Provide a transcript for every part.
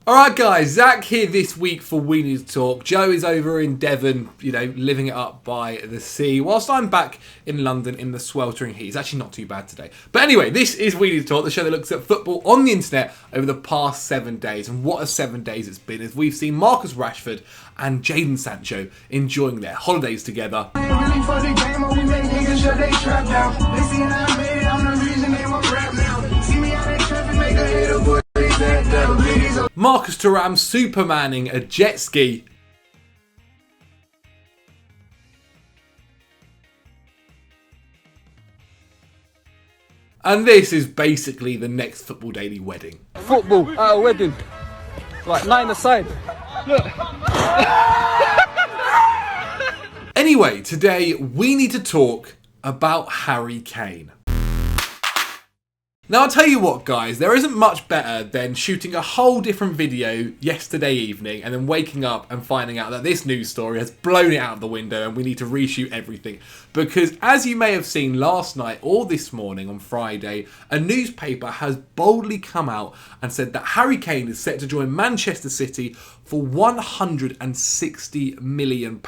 Alright guys, Zach here this week for We Need to Talk. Joe is over in Devon, living it up by the sea, whilst I'm back in London in the sweltering heat. It's actually not too bad today. But anyway, this is We Need to Talk, the show that looks at football on the internet over the past 7 days. And what a 7 days it's been, as we've seen Marcus Rashford and Jadon Sancho enjoying their holidays together. Marcus Thuram supermanning a jet ski. And this is basically the next Football Daily wedding. Football at a wedding. Like 9 aside. Look. Anyway, today we need to talk about Harry Kane. Now I'll tell you what guys, there isn't much better than shooting a whole different video yesterday evening and then waking up and finding out that this news story has blown it out of the window and we need to reshoot everything. Because as you may have seen last night or this morning on Friday, a newspaper has boldly come out and said that Harry Kane is set to join Manchester City for £160 million,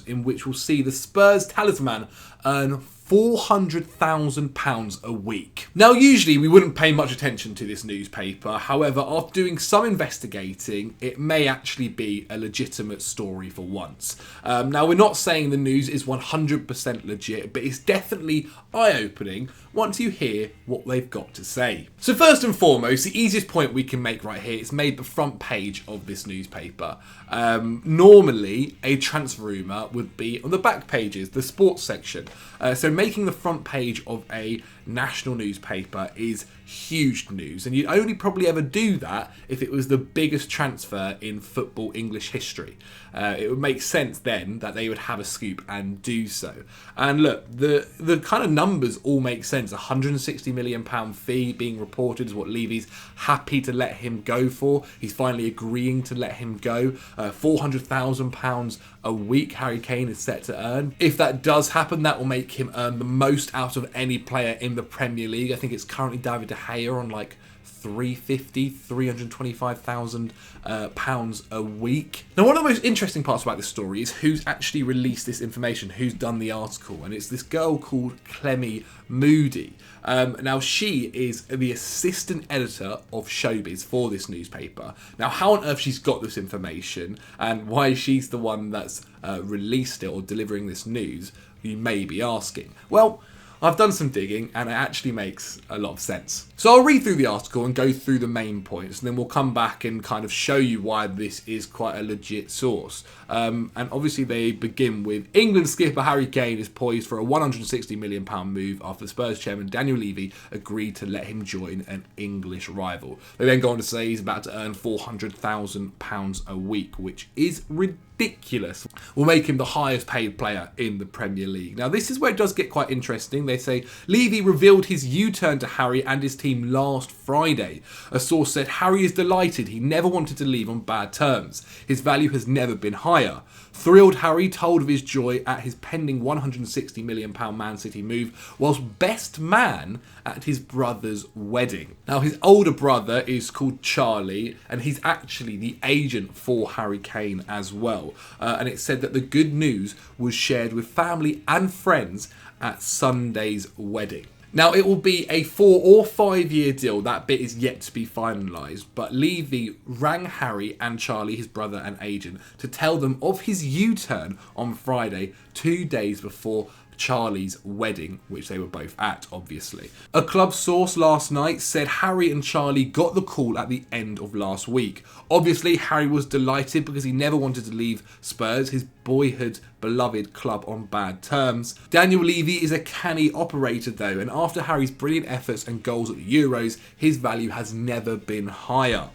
in which will see the Spurs talisman earn £400,000 a week. Now usually we wouldn't pay much attention to this newspaper, however after doing some investigating it may actually be a legitimate story for once. Now we're not saying the news is 100% legit, but it's definitely eye-opening once you hear what they've got to say. So first and foremost, the easiest point we can make right here is made the front page of this newspaper. Normally a transfer rumour would be on the back pages, the sports section. So making the front page of a national newspaper is huge news, and you'd only probably ever do that if it was the biggest transfer in football English history. It would make sense then that they would have a scoop and do so. And look, the kind of numbers all make sense. £160 million fee being reported is what Levy's happy to let him go for. He's finally agreeing to let him go. £400,000 a week Harry Kane is set to earn. If that does happen, that will make him earn the most out of any player in the Premier League. I think it's currently David De Gea on like £325,000 a week. Now one of the most interesting parts about this story is who's actually released this information, who's done the article, and it's this girl called Clemmy Moody. Now she is the assistant editor of Showbiz for this newspaper. Now how on earth she's got this information and why she's the one that's released it or delivering this news, you may be asking. Well, I've done some digging and it actually makes a lot of sense. So I'll read through the article and go through the main points, and then we'll come back and kind of show you why this is quite a legit source. And obviously they begin with England skipper Harry Kane is poised for a £160 million move after Spurs chairman Daniel Levy agreed to let him join an English rival. They then go on to say he's about to earn £400,000 a week, which is ridiculous. Will make him the highest paid player in the Premier League. Now this is where it does get quite interesting. They say Levy revealed his U-turn to Harry and his team last Friday. A source said Harry is delighted. He never wanted to leave on bad terms. His value has never been higher. Thrilled Harry told of his joy at his pending £160 million Man City move, whilst best man at his brother's wedding. Now his older brother is called Charlie, and he's actually the agent for Harry Kane as well. And it said that the good news was shared with family and friends at Sunday's wedding. Now it will be a 4 or 5 year deal, that bit is yet to be finalised, but Levy rang Harry and Charlie, his brother and agent, to tell them of his U-turn on Friday, 2 days before Charlie's wedding, which they were both at, obviously. A club source last night said Harry and Charlie got the call at the end of last week. Obviously, Harry was delighted because he never wanted to leave Spurs, his boyhood beloved club, on bad terms. Daniel Levy is a canny operator though, and after Harry's brilliant efforts and goals at the Euros, his value has never been higher.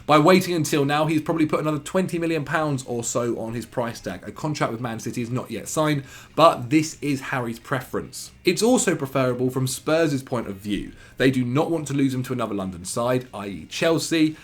By waiting until now, he's probably put another £20 million or so on his price tag. A contract with Man City is not yet signed, but this is Harry's preference. It's also preferable from Spurs' point of view. They do not want to lose him to another London side, i.e. Chelsea.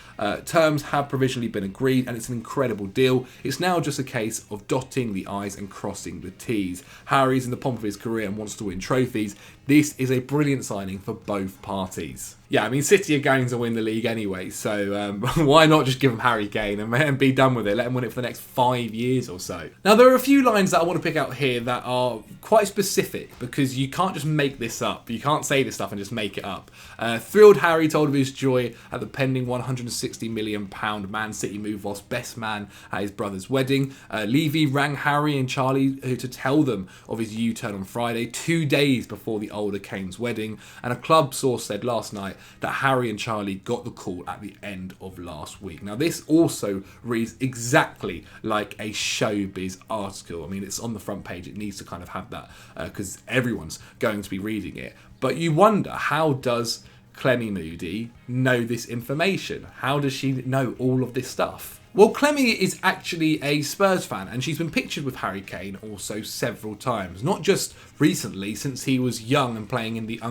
Terms have provisionally been agreed and it's an incredible deal. It's now just a case of dotting the I's and crossing the T's. Harry's in the pomp of his career and wants to win trophies. This is a brilliant signing for both parties. Yeah, I mean, City are going to win the league anyway, so why not just give them Harry Kane and be done with it? Let them win it for the next 5 years or so. Now, there are a few lines that I want to pick out here that are quite specific, because you can't just make this up. You can't say this stuff and just make it up. Thrilled Harry told of his joy at the pending £160 million Man City move whilst best man at his brother's wedding. Levy rang Harry and Charlie to tell them of his U-turn on Friday, 2 days before the older Kane's wedding, and a club source said last night that Harry and Charlie got the call at the end of last week. Now, this also reads exactly like a showbiz article. I mean, it's on the front page. It needs to kind of have that because everyone's going to be reading it. But you wonder, how does Clemmy Moody know this information? How does she know all of this stuff? Well, Clemmy is actually a Spurs fan, and she's been pictured with Harry Kane also several times. Not just recently, since he was young and playing in the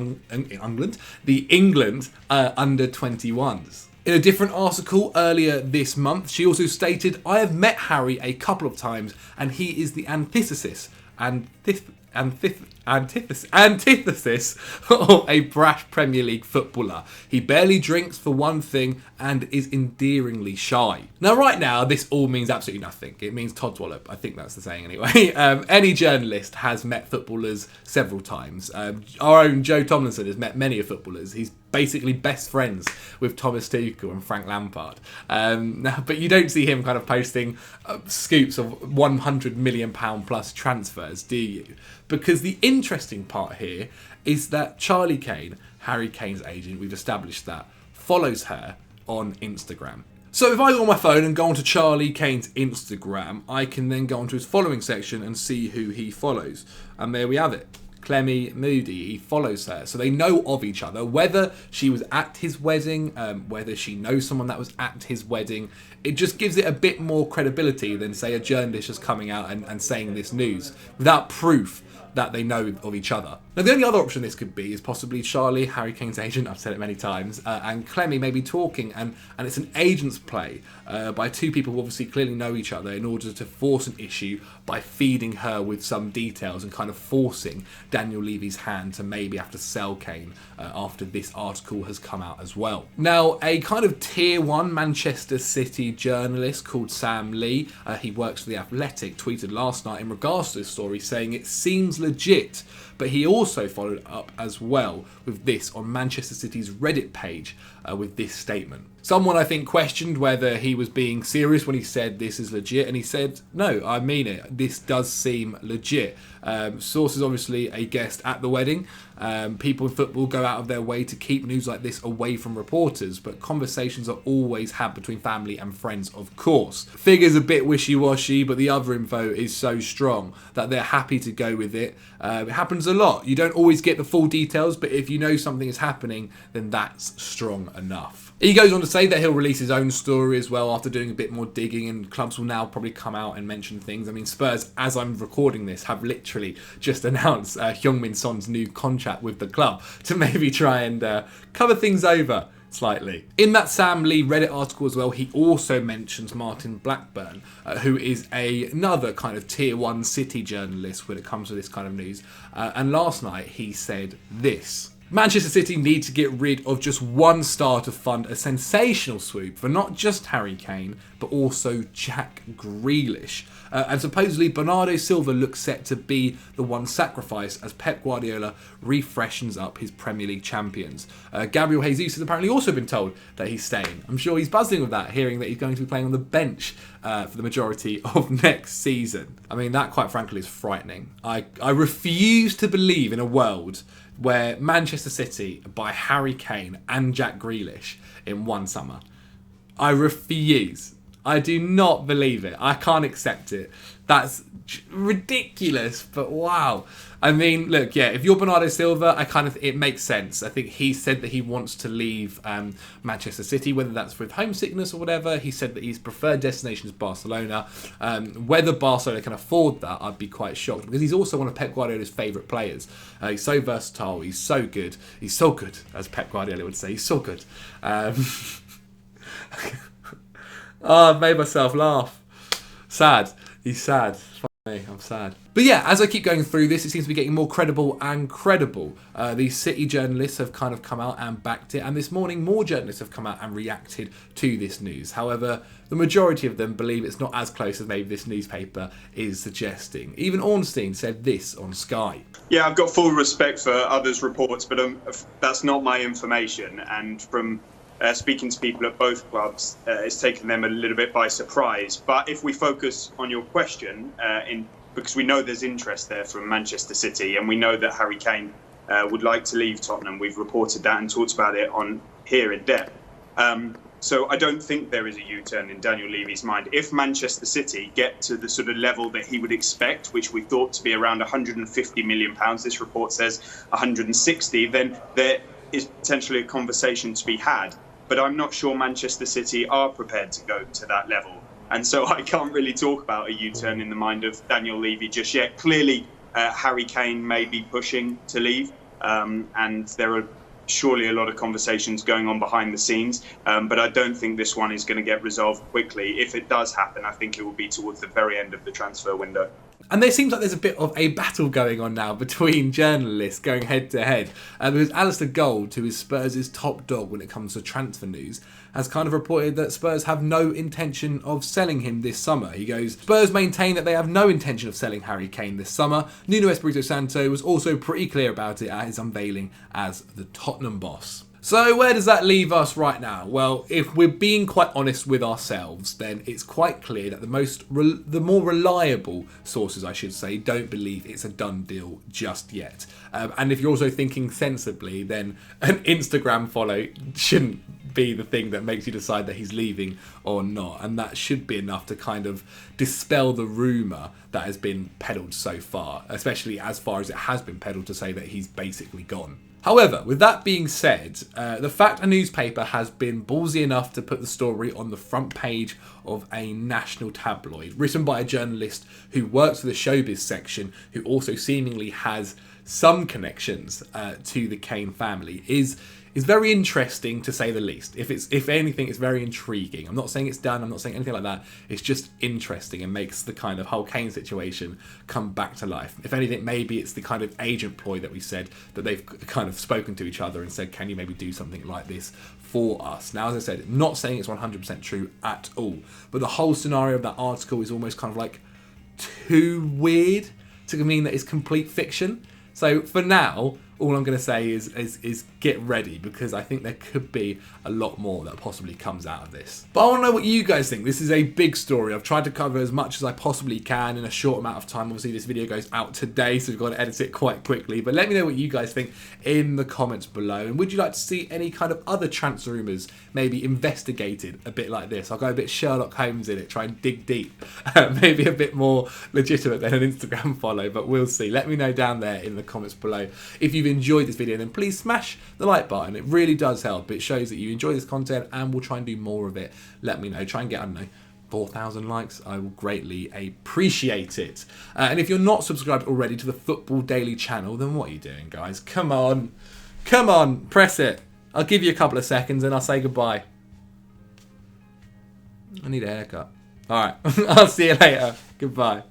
England under-21s. In a different article earlier this month, she also stated, "I have met Harry a couple of times, and he is the antithesis of a brash Premier League footballer. He barely drinks, for one thing, and is endearingly shy." Now, right now, this all means absolutely nothing. It means todswallop. I think that's the saying anyway. Any journalist has met footballers several times. Our own Joe Tomlinson has met many of footballers. He's basically best friends with Thomas Tuchel and Frank Lampard. But you don't see him kind of posting scoops of £100 million plus transfers, do you? Because the interesting part here is that Charlie Kane, Harry Kane's agent, we've established that, follows her on Instagram. So if I go on my phone and go onto Charlie Kane's Instagram, I can then go onto his following section and see who he follows. And there we have it. Clemmy Moody, he follows her. So they know of each other. Whether she was at his wedding, whether she knows someone that was at his wedding, it just gives it a bit more credibility than, say, a journalist just coming out and saying this news without proof that they know of each other. Now, the only other option this could be is possibly Charlie, Harry Kane's agent, I've said it many times, and Clemmy maybe talking, and it's an agent's play by two people who obviously clearly know each other in order to force an issue by feeding her with some details and kind of forcing Daniel Levy's hand to maybe have to sell Kane after this article has come out as well. Now, a kind of tier 1 Manchester City journalist called Sam Lee, he works for The Athletic, tweeted last night in regards to this story saying it seems legit, but he also followed up as well with this on Manchester City's Reddit page with this statement. Someone, I think, questioned whether he was being serious when he said this is legit, and he said, no, I mean it. This does seem legit. Source is obviously a guest at the wedding. People in football go out of their way to keep news like this away from reporters, but conversations are always had between family and friends, of course. Figure's a bit wishy-washy, but the other info is so strong that they're happy to go with it. It happens a lot. You don't always get the full details, but if you know something is happening, then that's strong enough. He goes on to say that he'll release his own story as well after doing a bit more digging, and clubs will now probably come out and mention things. I mean, Spurs, as I'm recording this, have literally just announced Heung-min Son's new contract with the club to maybe try and cover things over slightly. In that Sam Lee Reddit article as well, he also mentions Martin Blackburn, who is another kind of tier 1 City journalist when it comes to this kind of news. And last night he said this: Manchester City need to get rid of just one star to fund a sensational swoop for not just Harry Kane, but also Jack Grealish. And supposedly Bernardo Silva looks set to be the one sacrificed as Pep Guardiola refreshes up his Premier League champions. Gabriel Jesus has apparently also been told that he's staying. I'm sure he's buzzing with that, hearing that he's going to be playing on the bench for the majority of next season. I mean, that quite frankly is frightening. I refuse to believe in a world where Manchester City buy Harry Kane and Jack Grealish in one summer. I refuse. I do not believe it. I can't accept it. That's ridiculous, but wow. I mean, look, yeah, if you're Bernardo Silva, it makes sense. I think he said that he wants to leave Manchester City, whether that's with homesickness or whatever. He said that his preferred destination is Barcelona. Whether Barcelona can afford that, I'd be quite shocked, because he's also one of Pep Guardiola's favourite players. He's so versatile. He's so good. He's so good, as Pep Guardiola would say. He's so good. Oh, I made myself laugh. Sad. He's sad. Fuck me. I'm sad. But yeah, as I keep going through this, it seems to be getting more credible and credible. These City journalists have kind of come out and backed it, and this morning more journalists have come out and reacted to this news. However, the majority of them believe it's not as close as maybe this newspaper is suggesting. Even Ornstein said this on Sky. Yeah, I've got full respect for others' reports, but that's not my information. And from speaking to people at both clubs, it's taken them a little bit by surprise. But if we focus on your question, because we know there's interest there from Manchester City, and we know that Harry Kane would like to leave Tottenham. We've reported that and talked about it on here in depth. So I don't think there is a U-turn in Daniel Levy's mind. If Manchester City get to the sort of level that he would expect, which we thought to be around £150 million, this report says 160, then there is potentially a conversation to be had. But I'm not sure Manchester City are prepared to go to that level. And so I can't really talk about a U-turn in the mind of Daniel Levy just yet. Clearly, Harry Kane may be pushing to leave, and there are surely a lot of conversations going on behind the scenes, but I don't think this one is going to get resolved quickly. If it does happen, I think it will be towards the very end of the transfer window. And there seems like there's a bit of a battle going on now between journalists going head to head. Because Alistair Gold, who is Spurs' top dog when it comes to transfer news, has kind of reported that Spurs have no intention of selling him this summer. He goes, Spurs maintain that they have no intention of selling Harry Kane this summer. Nuno Espirito Santo was also pretty clear about it at his unveiling as the Tottenham boss. So where does that leave us right now? Well, if we're being quite honest with ourselves, then it's quite clear that the more reliable sources, I should say, don't believe it's a done deal just yet. And if you're also thinking sensibly, then an Instagram follow shouldn't be the thing that makes you decide that he's leaving or not. And that should be enough to kind of dispel the rumour that has been peddled so far, especially as far as it has been peddled to say that he's basically gone. However, with that being said, the fact a newspaper has been ballsy enough to put the story on the front page of a national tabloid, written by a journalist who works for the showbiz section, who also seemingly has some connections to the Kane family, is very interesting to say the least. If anything, it's very intriguing. I'm not saying it's done, I'm not saying anything like that. It's just interesting and makes the kind of whole Kane situation come back to life. If anything, maybe it's the kind of agent ploy that we said, that they've kind of spoken to each other and said, can you maybe do something like this for us? Now, as I said, not saying it's 100% true at all, but the whole scenario of that article is almost kind of like too weird to mean that it's complete fiction. So for now, all I'm going to say is get ready, because I think there could be a lot more that possibly comes out of this. But I want to know what you guys think. This is a big story. I've tried to cover as much as I possibly can in a short amount of time. Obviously, this video goes out today, so we've got to edit it quite quickly. But let me know what you guys think in the comments below. And would you like to see any kind of other transfer rumours maybe investigated a bit like this? I'll go a bit Sherlock Holmes in it, try and dig deep. Maybe a bit more legitimate than an Instagram follow, but we'll see. Let me know down there in the comments below. If you've enjoyed this video, then please smash the like button. It really does help. It shows that you enjoy this content, and we'll try and do more of it. Let me know. Try and get, I don't know, 4,000 likes. I will greatly appreciate it. And if you're not subscribed already to the Football Daily channel, then what are you doing, guys? Come on. Come on. Press it. I'll give you a couple of seconds and I'll say goodbye. I need a haircut. All right. I'll see you later. Goodbye.